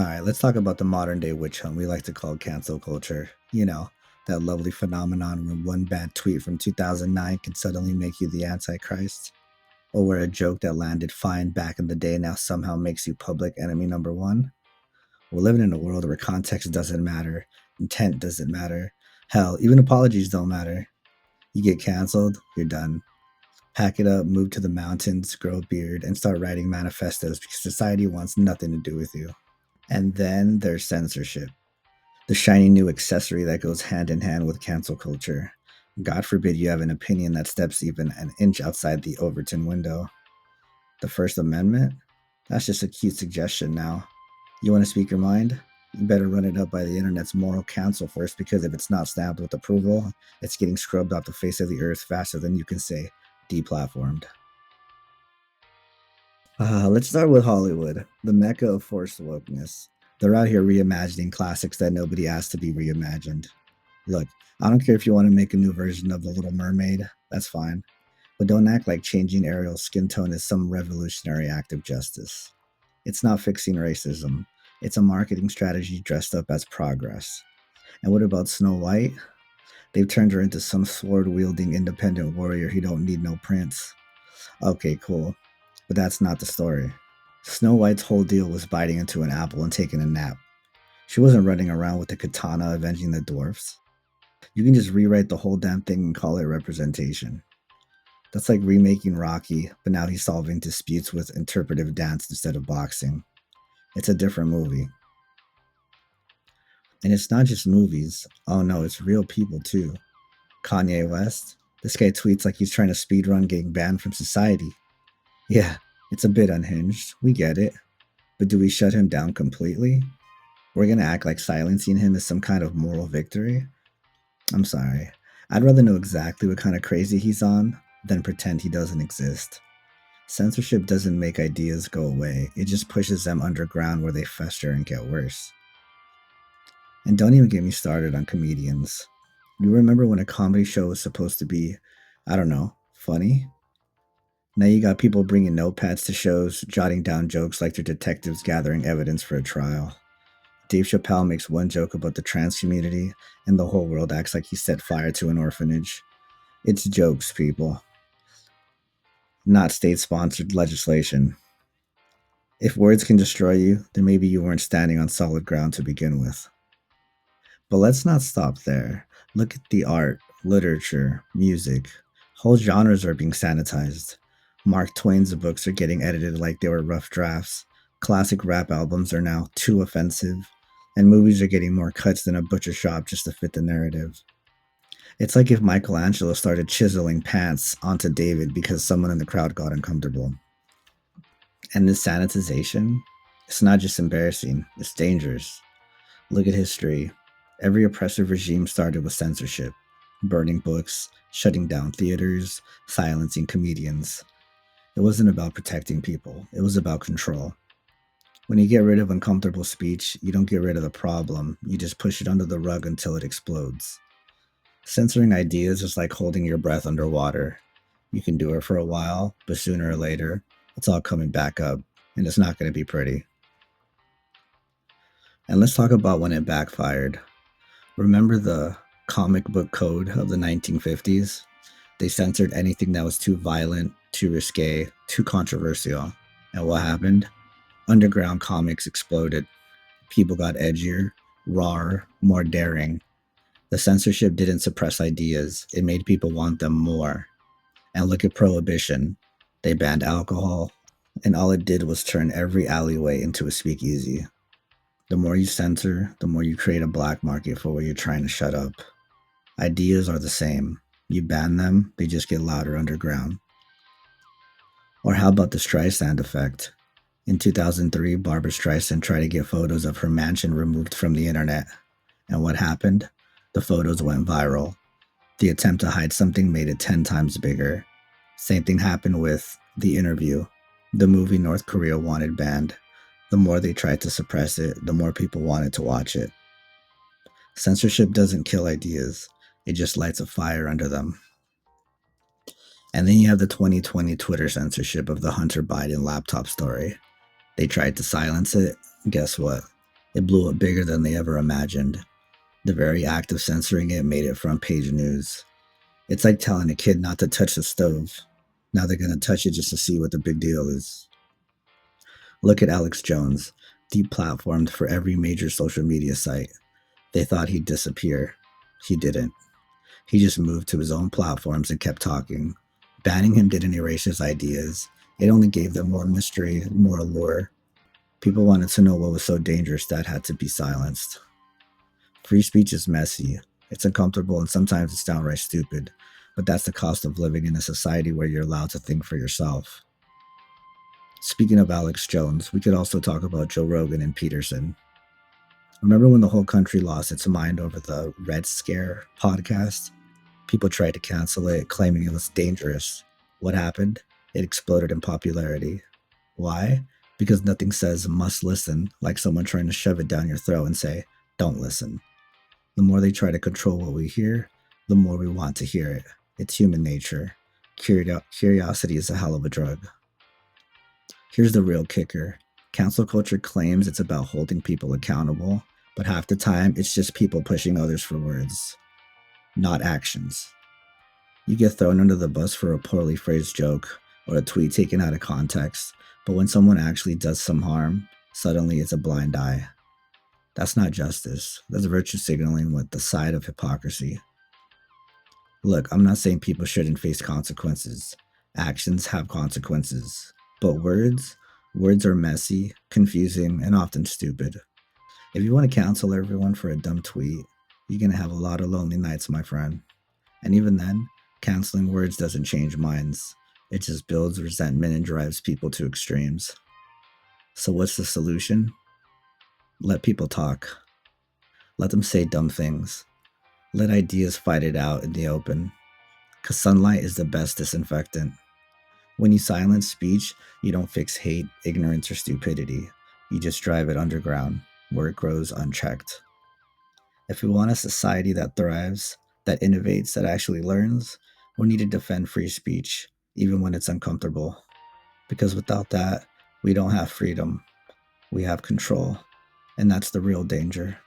All right, let's talk about the modern day witch hunt we like to call cancel culture. That lovely phenomenon when one bad tweet from 2009 can suddenly make you the Antichrist, or where a joke that landed fine back in the day now somehow makes you public enemy number one. We're living in a world where context doesn't matter, intent doesn't matter. Hell, even apologies don't matter. You get canceled, you're done. Pack it up, move to the mountains, grow a beard, and start writing manifestos because society wants nothing to do with you. And then there's censorship, the shiny new accessory that goes hand in hand with cancel culture. God forbid you have an opinion that steps even an inch outside the Overton window. The First Amendment? That's just a cute suggestion now. You want to speak your mind? You better run it up by the internet's moral council first, because if it's not stamped with approval, it's getting scrubbed off the face of the earth faster than you can say deplatformed. Let's start with Hollywood, the mecca of forced wokeness. They're out here reimagining classics that nobody asked to be reimagined. Look, I don't care if you want to make a new version of The Little Mermaid, that's fine. But don't act like changing Ariel's skin tone is some revolutionary act of justice. It's not fixing racism, it's a marketing strategy dressed up as progress. And what about Snow White? They've turned her into some sword wielding independent warrior who don't need no prince. Okay, cool. But that's not the story. Snow White's whole deal was biting into an apple and taking a nap. She wasn't running around with a katana avenging the dwarfs. You can just rewrite the whole damn thing and call it representation. That's like remaking Rocky, but now he's solving disputes with interpretive dance instead of boxing. It's a different movie. And it's not just movies. Oh no, it's real people too. Kanye West. This guy tweets like he's trying to speedrun getting banned from society. Yeah, it's a bit unhinged. We get it. But do we shut him down completely? We're gonna act like silencing him is some kind of moral victory? I'm sorry. I'd rather know exactly what kind of crazy he's on than pretend he doesn't exist. Censorship doesn't make ideas go away, it just pushes them underground where they fester and get worse. And don't even get me started on comedians. You remember when a comedy show was supposed to be, I don't know, funny? Now you got people bringing notepads to shows, jotting down jokes like they're detectives gathering evidence for a trial. Dave Chappelle makes one joke about the trans community, and the whole world acts like he set fire to an orphanage. It's jokes, people, not state sponsored legislation. If words can destroy you, then maybe you weren't standing on solid ground to begin with. But let's not stop there. Look at the art, literature, music. Whole genres are being sanitized. Mark Twain's books are getting edited like they were rough drafts. Classic rap albums are now too offensive. And movies are getting more cuts than a butcher shop just to fit the narrative. It's like if Michelangelo started chiseling pants onto David because someone in the crowd got uncomfortable. And this sanitization, it's not just embarrassing, it's dangerous. Look at history. Every oppressive regime started with censorship, burning books, shutting down theaters, silencing comedians. It wasn't about protecting people, it was about control. When you get rid of uncomfortable speech, you don't get rid of the problem, you just push it under the rug until it explodes. Censoring ideas is like holding your breath underwater. You can do it for a while, but sooner or later, it's all coming back up, and it's not going to be pretty. And let's talk about when it backfired. Remember the comic book code of the 1950s? They censored anything that was too violent, too risque, too controversial. And what happened? Underground comics exploded. People got edgier, rawer, more daring. The censorship didn't suppress ideas, it made people want them more. And look at Prohibition. They banned alcohol, and all it did was turn every alleyway into a speakeasy. The more you censor, the more you create a black market for what you're trying to shut up. Ideas are the same. You ban them, they just get louder underground. Or how about the Streisand effect? In 2003, Barbara Streisand tried to get photos of her mansion removed from the internet. And what happened? The photos went viral. The attempt to hide something made it 10 times bigger. Same thing happened with The Interview, the movie North Korea wanted banned. The more they tried to suppress it, the more people wanted to watch it. Censorship doesn't kill ideas, it just lights a fire under them. And then you have the 2020 Twitter censorship of the Hunter Biden laptop story. They tried to silence it. Guess what? It blew up bigger than they ever imagined. The very act of censoring it made it front page news. It's like telling a kid not to touch the stove. Now they're going to touch it just to see what the big deal is. Look at Alex Jones, deplatformed for every major social media site. They thought he'd disappear. He didn't. He just moved to his own platforms and kept talking. Banning him didn't erase his ideas. It only gave them more mystery, more allure. People wanted to know what was so dangerous that had to be silenced. Free speech is messy. It's uncomfortable and sometimes it's downright stupid. But that's the cost of living in a society where you're allowed to think for yourself. Speaking of Alex Jones, we could also talk about Joe Rogan and Peterson. Remember when the whole country lost its mind over the Red Scare podcast? People tried to cancel it, claiming it was dangerous. What happened? It exploded in popularity. Why? Because nothing says must listen like someone trying to shove it down your throat and say, don't listen. The more they try to control what we hear, the more we want to hear it. It's human nature. Curiosity is a hell of a drug. Here's the real kicker. Cancel culture claims it's about holding people accountable, but half the time it's just people pushing others for words, not actions. You get thrown under the bus for a poorly phrased joke or a tweet taken out of context, but when someone actually does some harm, suddenly it's a blind eye. That's not justice. That's virtue signaling with the side of hypocrisy. Look, I'm not saying people shouldn't face consequences. Actions have consequences. But words are messy, confusing, and often stupid. If you want to cancel everyone for a dumb tweet, you're going to have a lot of lonely nights, my friend. And even then, canceling words doesn't change minds. It just builds resentment and drives people to extremes. So what's the solution? Let people talk. Let them say dumb things. Let ideas fight it out in the open. Because sunlight is the best disinfectant. When you silence speech, you don't fix hate, ignorance, or stupidity. You just drive it underground, where it grows unchecked. If we want a society that thrives, that innovates, that actually learns, we need to defend free speech, even when it's uncomfortable. Because without that, we don't have freedom, we have control. And that's the real danger.